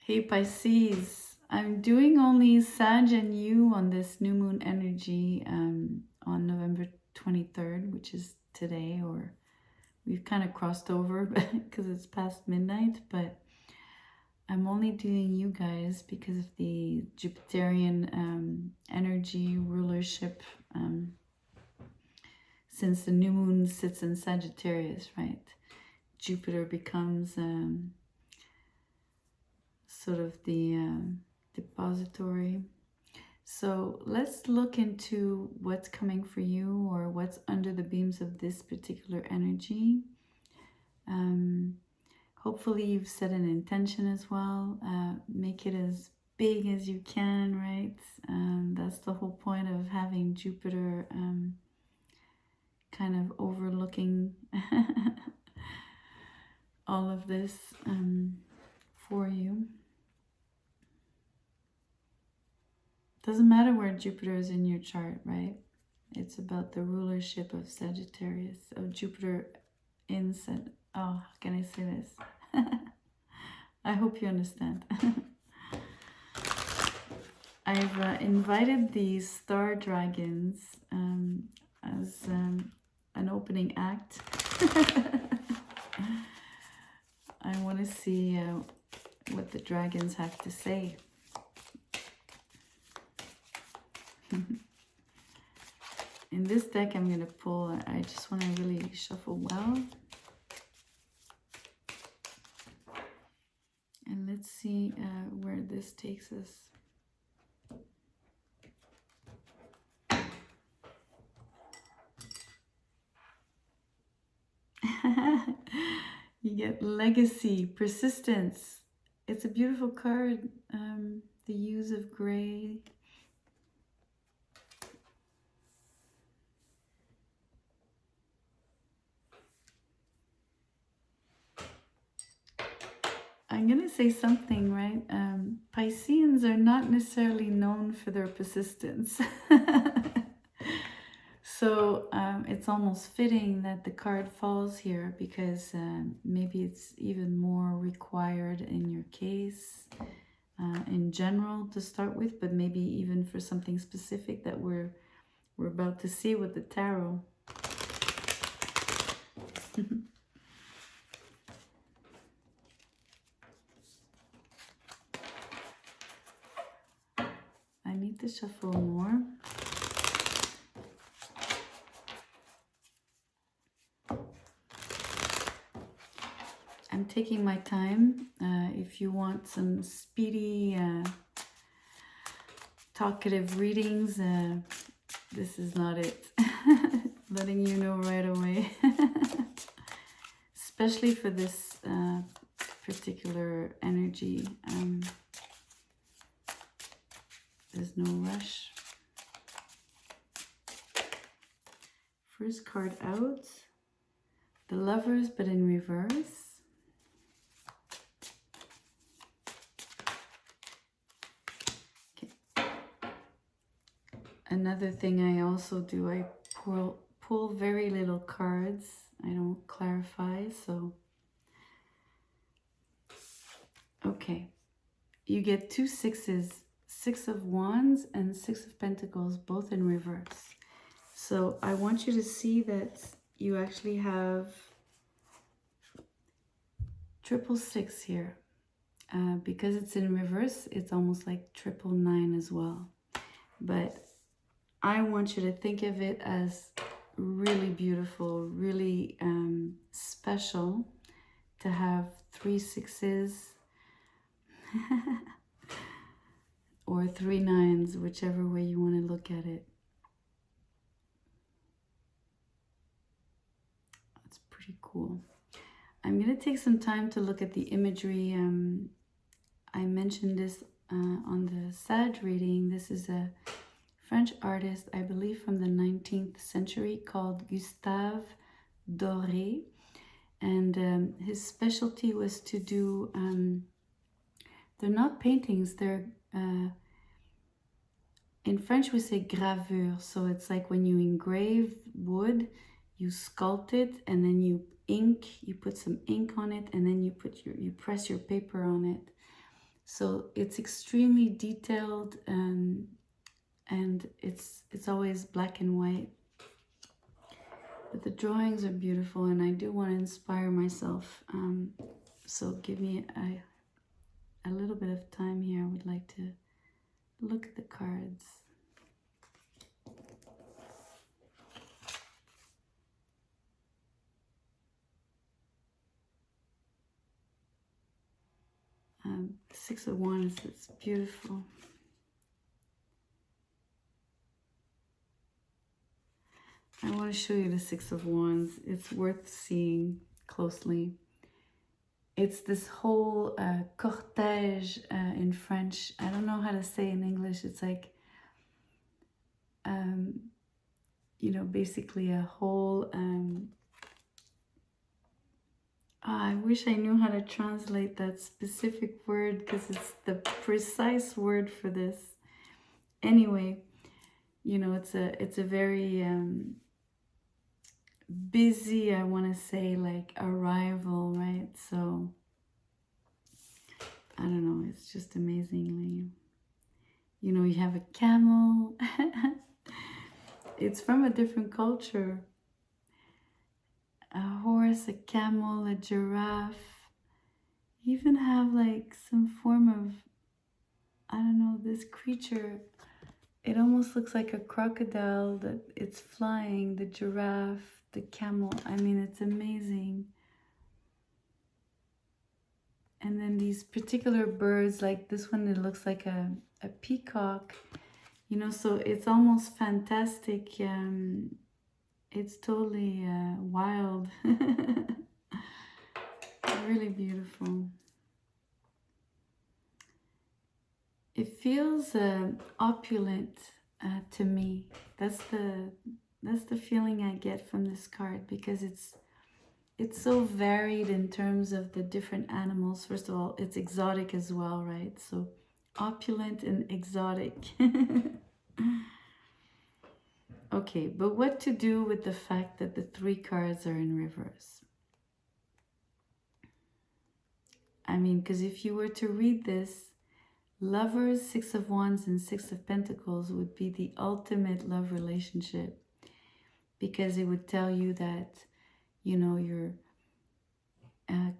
Hey Pisces, I'm doing only Sag and you on this new moon energy on November 23rd, which is today, or we've kind of crossed over because it's past midnight, but I'm only doing you guys because of the Jupiterian energy rulership since the new moon sits in Sagittarius, right? Jupiter becomes sort of the depository. So let's look into what's coming for you or what's under the beams of this particular energy. Hopefully you've set an intention as well. Make it as big as you can, right? That's the whole point of having Jupiter kind of overlooking all of this for you. Doesn't matter where Jupiter is in your chart, right? It's about the rulership of Sagittarius, of Jupiter in oh, how can I say this? I hope you understand. I've invited these star dragons as an opening act. I want to see what the dragons have to say. In this deck, I'm going to pull, I just want to really shuffle well. And let's see where this takes us. You get legacy, persistence. It's a beautiful card. The use of gray. I'm going to say something, right? Pisceans are not necessarily known for their persistence. So it's almost fitting that the card falls here because maybe it's even more required in your case in general to start with, but maybe even for something specific that we're about to see with the tarot. I need to shuffle more. I'm taking my time. If you want some speedy, talkative readings, this is not it. Letting you know right away. Especially for this particular energy. There's no rush. First card out. The Lovers, but in reverse. Another thing I also do, I pull very little cards. I don't clarify, so. Okay. You get two sixes, 6 of Wands and 6 of Pentacles, both in reverse. So I want you to see that you actually have 666 here. Because it's in reverse, it's almost like 999 as well. But I want you to think of it as really beautiful, really special to have 3 6s or 3 9s, whichever way you want to look at it. That's pretty cool. I'm going to take some time to look at the imagery. I mentioned this on the Sag reading. This is a French artist, I believe from the 19th century, called Gustave Doré. And his specialty was to do, they're not paintings, they're, in French we say gravure. So it's like when you engrave wood, you sculpt it and then you put some ink on it and then you press your paper on it. So it's extremely detailed, and it's always black and white. But the drawings are beautiful, and I do want to inspire myself. So give me a little bit of time here. I would like to look at the cards. Six of Wands, it's beautiful. I want to show you the Six of Wands. It's worth seeing closely. It's this whole cortège in French. I don't know how to say in English. It's like, you know, basically a whole... I wish I knew how to translate that specific word, because it's the precise word for this. Anyway, you know, it's a very busy, I want to say, like, arrival, right? So I don't know, it's just amazingly, you know, you have a camel. It's from a different culture. A horse, a camel, a giraffe. You even have like some form of, I don't know, this creature. It almost looks like a crocodile that it's flying, the giraffe, the camel. I mean, it's amazing. And then these particular birds, like this one, it looks like a peacock, you know, so it's almost fantastic. It's totally wild. Really beautiful. It feels opulent to me. That's the feeling I get from this card, because it's so varied in terms of the different animals. First of all, it's exotic as well, right? So opulent and exotic. Okay, but what to do with the fact that the 3 cards are in reverse? I mean, because if you were to read this, Lovers, 6 of Wands, and 6 of Pentacles would be the ultimate love relationship, because it would tell you that, you know, you're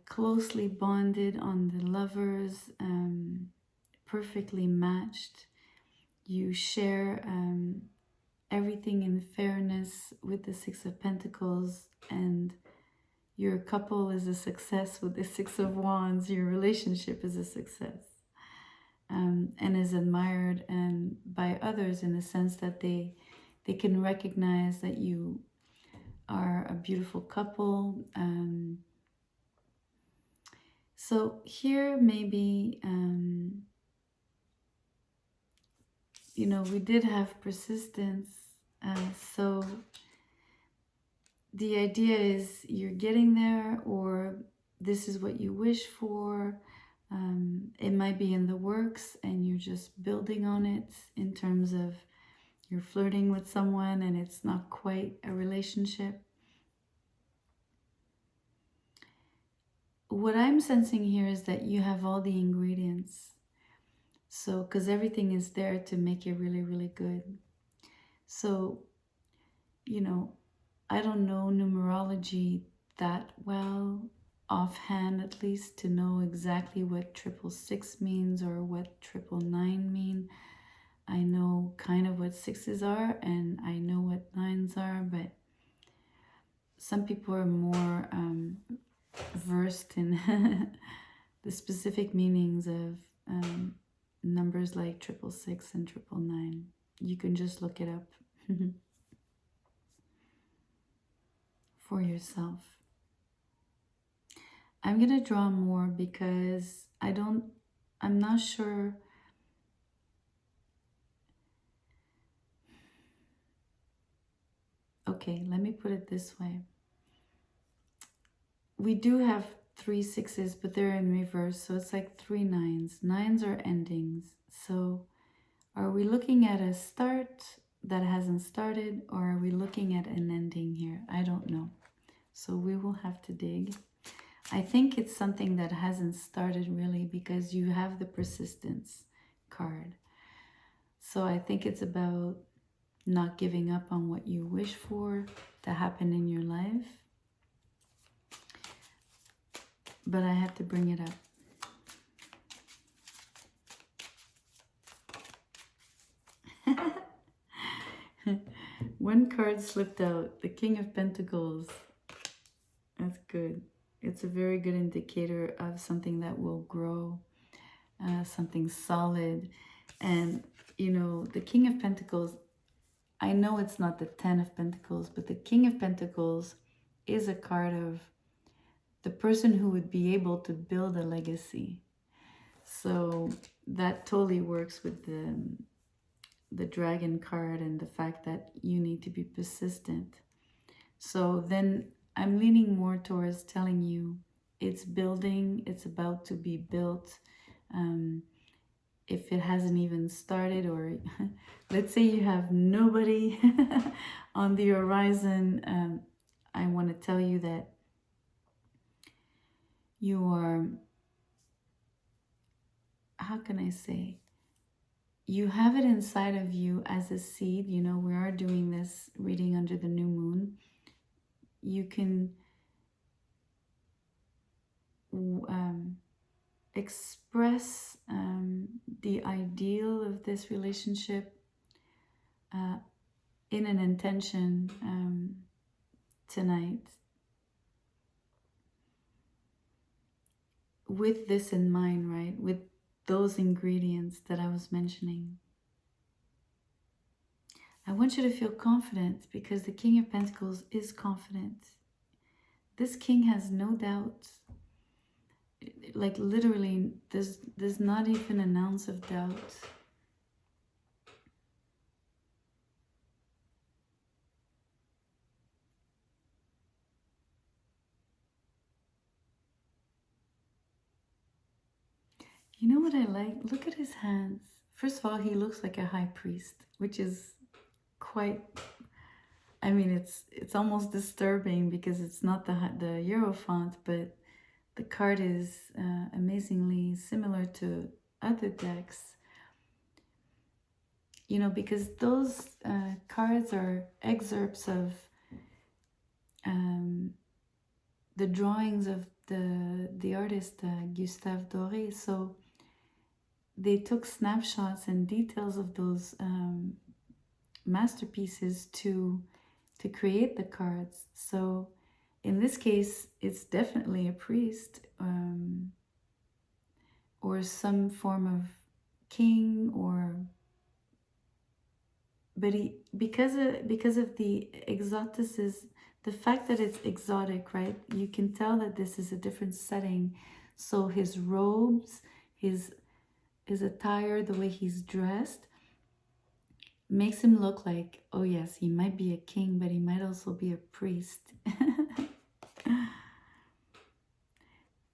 closely bonded on the lovers, perfectly matched. You share everything in fairness with the 6 of Pentacles, and your couple is a success with the 6 of Wands. Your relationship is a success. And is admired and by others, in the sense that they can recognize that you are a beautiful couple. So here maybe, you know, we did have persistence. So the idea is you're getting there, or this is what you wish for. It might be in the works and you're just building on it, in terms of you're flirting with someone and it's not quite a relationship. What I'm sensing here is that you have all the ingredients. So, because everything is there to make it really, really good. So, you know, I don't know numerology that well, offhand at least, to know exactly what 666 means or what 999 mean. I know kind of what 6s are, and I know what 9s are, but some people are more versed in the specific meanings of numbers like 666 and 999. You can just look it up for yourself. I'm gonna draw more because I'm not sure. Okay, let me put it this way. We do have 3 6s, but they're in reverse, so it's like 3 9s. 9s are endings. So are we looking at a start that hasn't started, or are we looking at an ending here? I don't know. So we will have to dig. I think it's something that hasn't started really because you have the persistence card. So I think it's about not giving up on what you wish for to happen in your life. But I had to bring it up. One card slipped out, the King of Pentacles. That's good. It's a very good indicator of something that will grow, something solid. And, you know, the King of Pentacles, I know it's not the 10 of Pentacles, but the King of Pentacles is a card of the person who would be able to build a legacy. So that totally works with the dragon card and the fact that you need to be persistent. So then I'm leaning more towards telling you it's building, it's about to be built. If it hasn't even started, or let's say you have nobody on the horizon, I want to tell you that you are, how can I say, you have it inside of you as a seed. You know, we are doing this reading under the new moon. You can express the ideal of this relationship in an intention tonight, with this in mind, right? With those ingredients that I was mentioning. I want you to feel confident because the King of Pentacles is confident. This king has no doubt. Like literally, there's not even an ounce of doubt. You know what I like? Look at his hands. First of all, he looks like a high priest, which is quite, I mean, it's almost disturbing because it's not the Hierophant, but the card is amazingly similar to other decks. You know, because those cards are excerpts of the drawings of the artist Gustave Doré. So they took snapshots and details of those masterpieces to create the cards. So in this case, it's definitely a priest or some form of king, or but because of the exoticism, the fact that it's exotic, right? You can tell that this is a different setting. So his robes, his attire, the way he's dressed, makes him look like, oh yes, he might be a king, but he might also be a priest.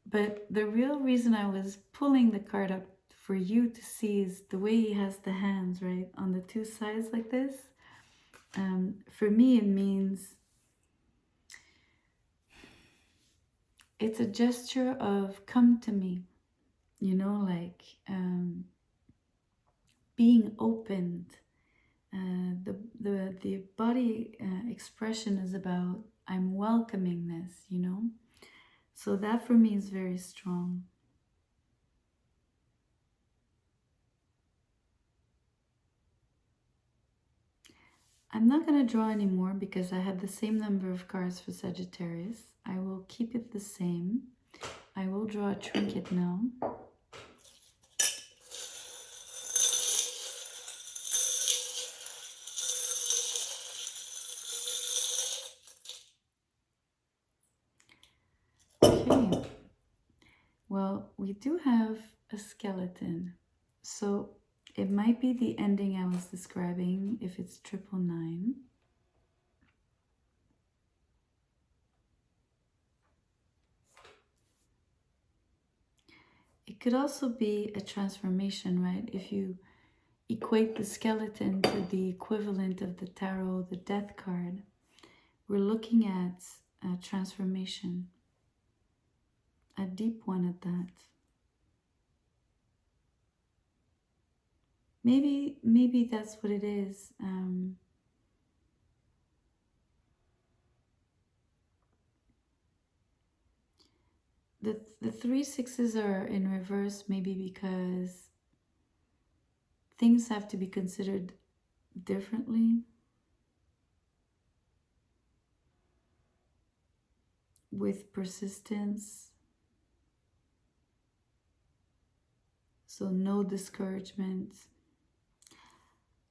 But the real reason I was pulling the card up for you to see is the way he has the hands, right? On the two sides like this. For me, it means it's a gesture of come to me, you know, like being opened. The body expression is about I'm welcoming this, you know. So that for me is very strong. I'm not going to draw anymore because I had the same number of cards for Sagittarius. I will keep it the same. I will draw a trinket now. Okay. Well, we do have a skeleton. So it might be the ending I was describing if it's 999. It could also be a transformation, right? If you equate the skeleton to the equivalent of the tarot, the death card, we're looking at a transformation. a deep one at that. Maybe that's what it is. The 3 6s are in reverse, maybe because things have to be considered differently, with persistence. So no discouragement.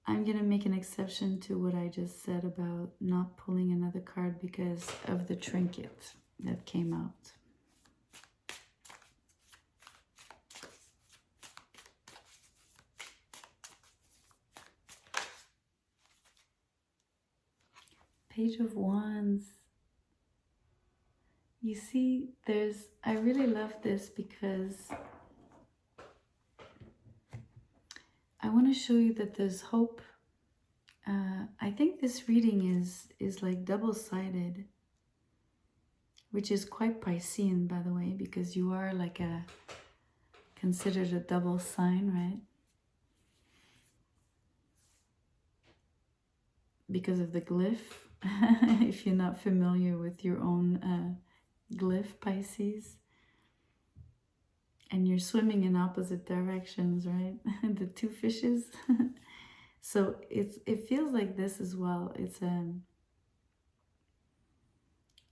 I'm going to make an exception to what I just said about not pulling another card because of the trinket that came out. Page of Wands. You see, I really love this because I want to show you that there's hope. I think this reading is like double-sided, which is quite Piscean, by the way, because you are like considered a double sign, right? Because of the glyph. If you're not familiar with your own glyph, Pisces, and you're swimming in opposite directions, right? The two fishes. So it feels like this as well.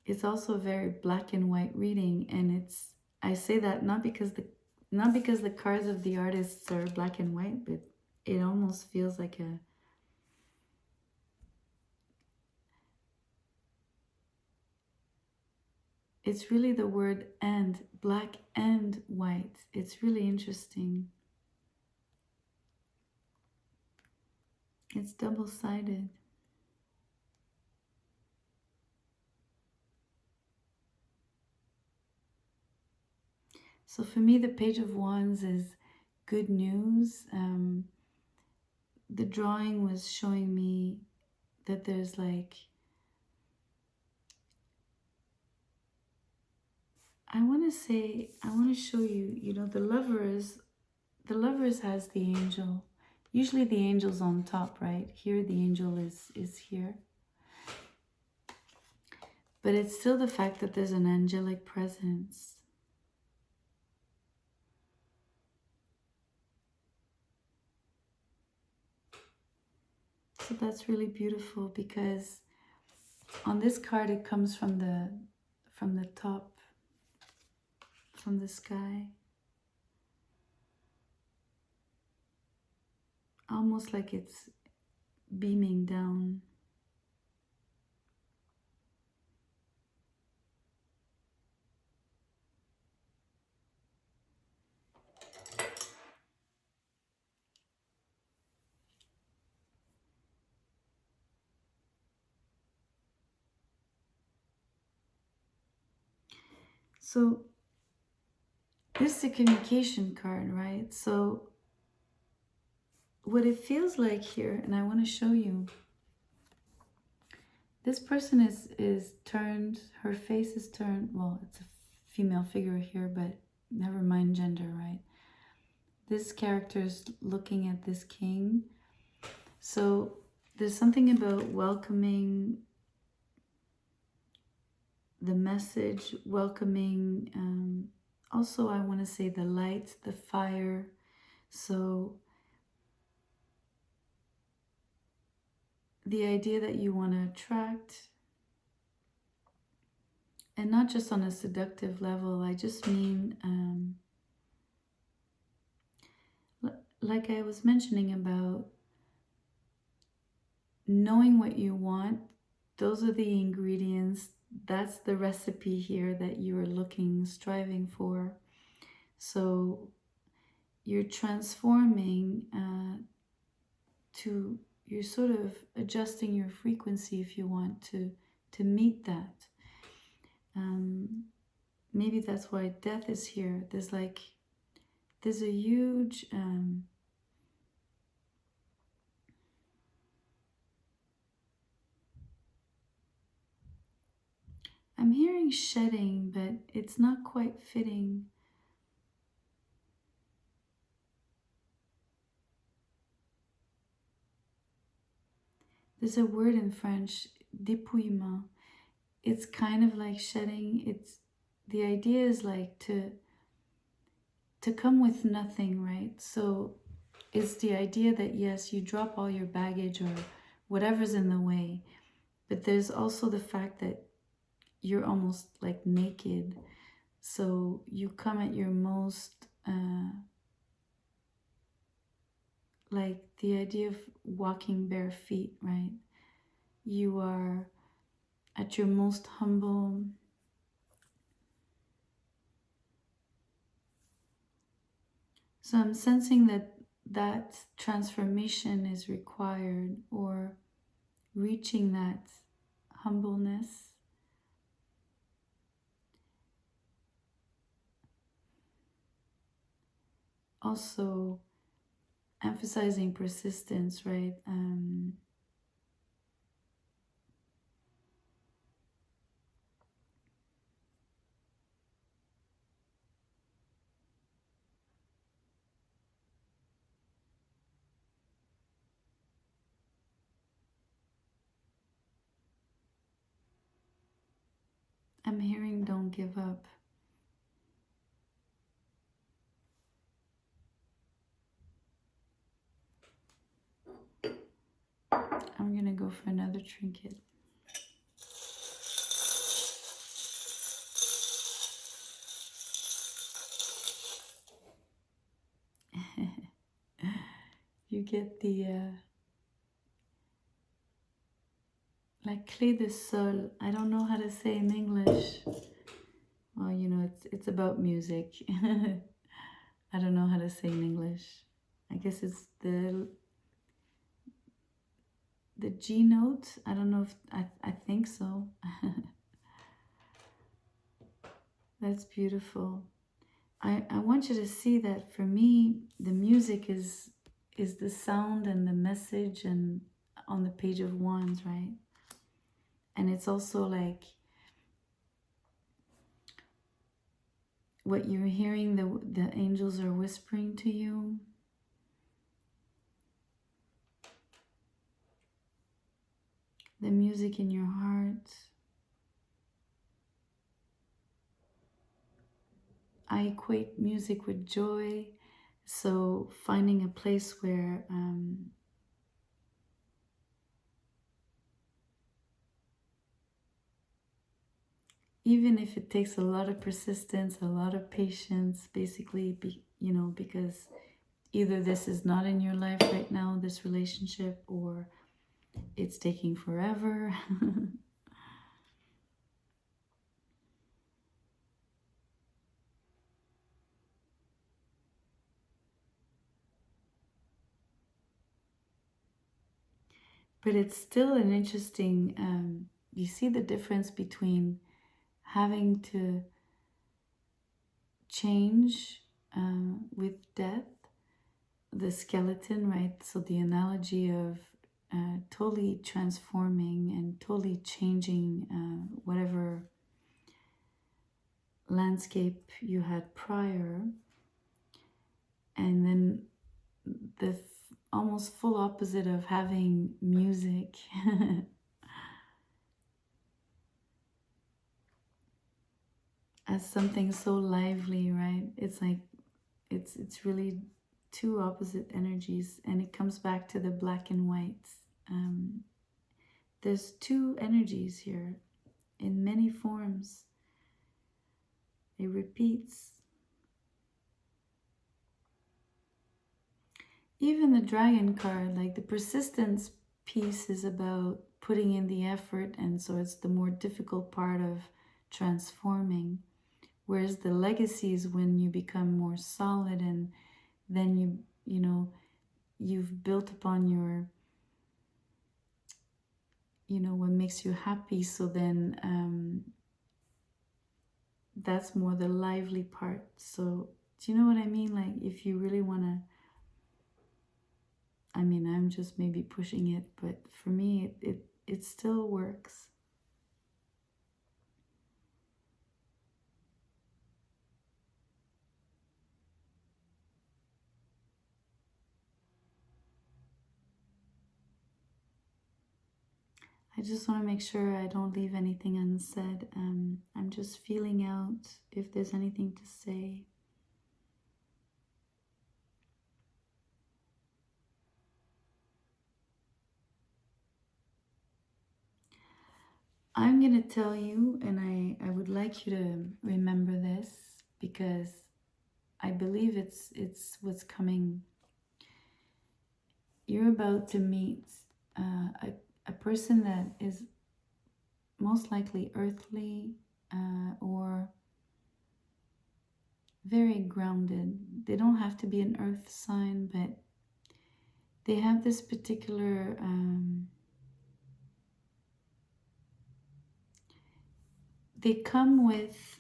It's also a very black and white reading, and I say that not because the cards of the artists are black and white, but it almost feels like it's really the word and, black and white. It's really interesting. It's double-sided. So for me, the Page of Wands is good news. The drawing was showing me that there's like, I want to show you, the lovers has the angel. Usually the angel's on top, right? Here the angel is here. But it's still the fact that there's an angelic presence. So that's really beautiful because on this card it comes from the top, from the sky. Almost like it's beaming down. So this is a communication card, right? So what it feels like here, and I want to show you, this person is turned, her face is turned, well, it's a female figure here, but never mind gender, right? This character is looking at this king. So there's something about welcoming the message, welcoming, also I want to say the light, the fire. So the idea that you want to attract, and not just on a seductive level, I just mean, like I was mentioning about knowing what you want, those are the ingredients, that's the recipe here that you are looking, striving for. So you're transforming you're sort of adjusting your frequency if you want to meet that. Maybe that's why death is here. There's a huge I'm hearing shedding, but it's not quite fitting. There's a word in French, dépouillement. It's kind of like shedding. It's the idea is like to come with nothing, right? So it's the idea that yes, you drop all your baggage or whatever's in the way, but there's also the fact that you're almost like naked. So you come at your most, like the idea of walking bare feet, right? You are at your most humble. So I'm sensing that that transformation is required, or reaching that humbleness. Also emphasizing persistence, right? I'm hearing don't give up. I'm gonna go for another trinket. You get the la clé de sol. I don't know how to say in English. Well, you know, it's about music. I don't know how to say in English. I guess it's the G note. I don't know if I think so. That's beautiful. I want you to see that for me, the music is the sound and the message and on the page of wands, right? And it's also like what you're hearing, the angels are whispering to you. The music in your heart. I equate music with joy. So finding a place where even if it takes a lot of persistence, a lot of patience, basically, you know, because either this is not in your life right now, this relationship, or it's taking forever. But it's still an interesting, you see the difference between having to change with death, the skeleton, right? So the analogy of totally transforming and totally changing whatever landscape you had prior, and then the almost full opposite of having music. As something so lively, right? It's like it's really two opposite energies, and it comes back to the black and whites. There's two energies here in many forms. It repeats. Even the dragon card, like the persistence piece is about putting in the effort, and so it's the more difficult part of transforming. Whereas the legacy is when you become more solid, and then you know, you've built upon your, you know, what makes you happy. So then that's more the lively part. So do you know what I mean? Like if you really want to, I mean, I'm just maybe pushing it, but for me, it still works. I just want to make sure I don't leave anything unsaid. I'm just feeling out if there's anything to say. I'm going to tell you, and I would like you to remember this because I believe it's what's coming. You're about to meet a person that is most likely earthly or very grounded. They don't have to be an earth sign, but they have this particular they come with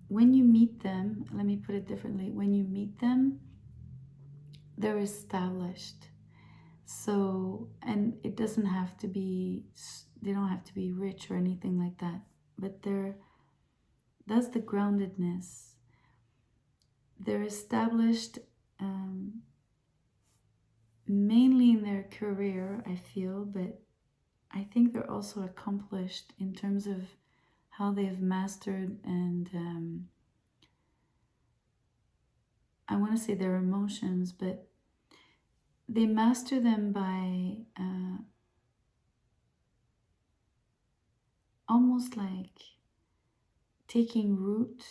when you meet them, let me put it differently, when you meet them, they're established. So, and it doesn't have to be, they don't have to be rich or anything like that, but that's the groundedness. They're established mainly in their career, I feel, but I think they're also accomplished in terms of how they've mastered and I want to say their emotions, but they master them by almost like taking root,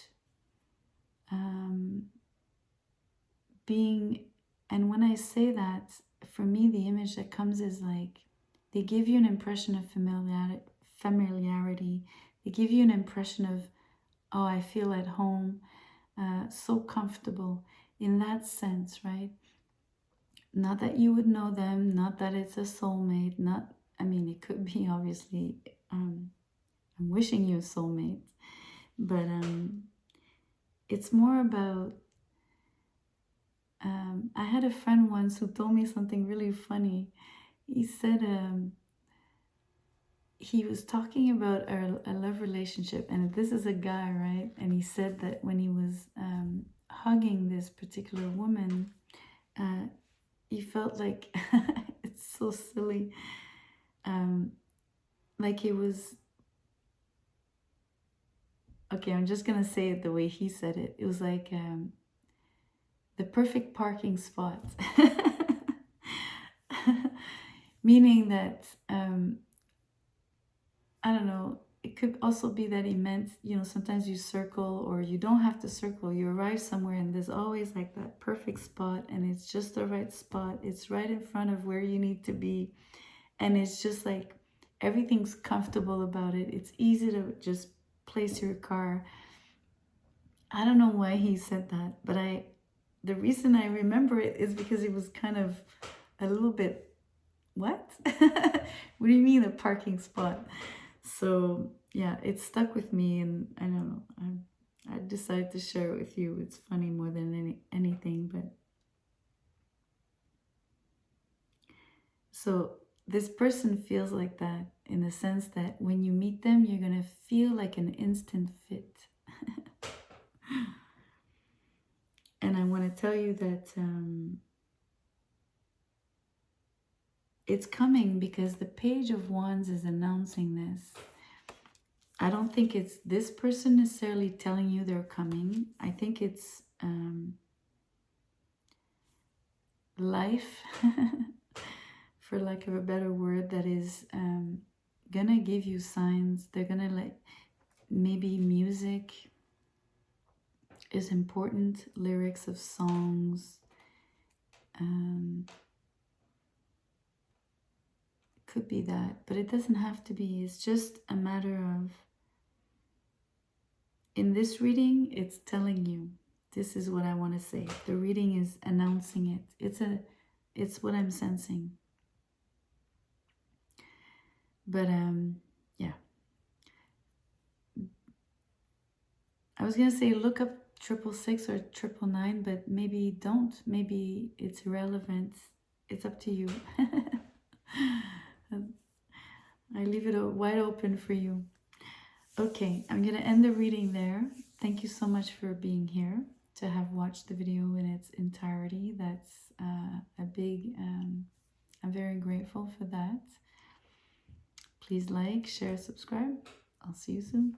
being, and when I say that, for me, the image that comes is like they give you an impression of familiarity. They give you an impression of, oh, I feel at home, so comfortable in that sense, right? Not that you would know them, not that it's a soulmate, not, I mean, it could be obviously, I'm wishing you a soulmate, but it's more about, I had a friend once who told me something really funny. He said he was talking about a love relationship, and this is a guy, right? And he said that when he was hugging this particular woman, he felt like, it's so silly, like it was, okay, I'm just gonna say it the way he said it. It was like the perfect parking spot. Meaning that, I don't know, it could also be that he meant, you know, sometimes you circle or you don't have to circle. You arrive somewhere and there's always like that perfect spot and it's just the right spot. It's right in front of where you need to be. And it's just like everything's comfortable about it. It's easy to just place your car. I don't know why he said that, but the reason I remember it is because it was kind of a little bit, what? What do you mean a parking spot? So yeah, it stuck with me, and I don't know, I decided to share it with you. It's funny more than anything, but so this person feels like that in the sense that when you meet them, you're gonna feel like an instant fit. And I want to tell you that it's coming because the Page of Wands is announcing this. I don't think it's this person necessarily telling you they're coming. I think it's life, for lack of a better word, that is gonna give you signs. They're gonna like, maybe music is important, lyrics of songs. Could be that, but it doesn't have to be. It's just a matter of, in this reading, it's telling you, this is what I want to say. The reading is announcing it. It's what I'm sensing. But yeah. I was gonna say look up 666 or 999, but maybe don't. Maybe it's irrelevant. It's up to you. I leave it wide open for you. Okay, I'm gonna end the reading there. Thank you so much for being here, to have watched the video in its entirety. That's I'm I'm very grateful for that. Please like, share, subscribe. I'll see you soon.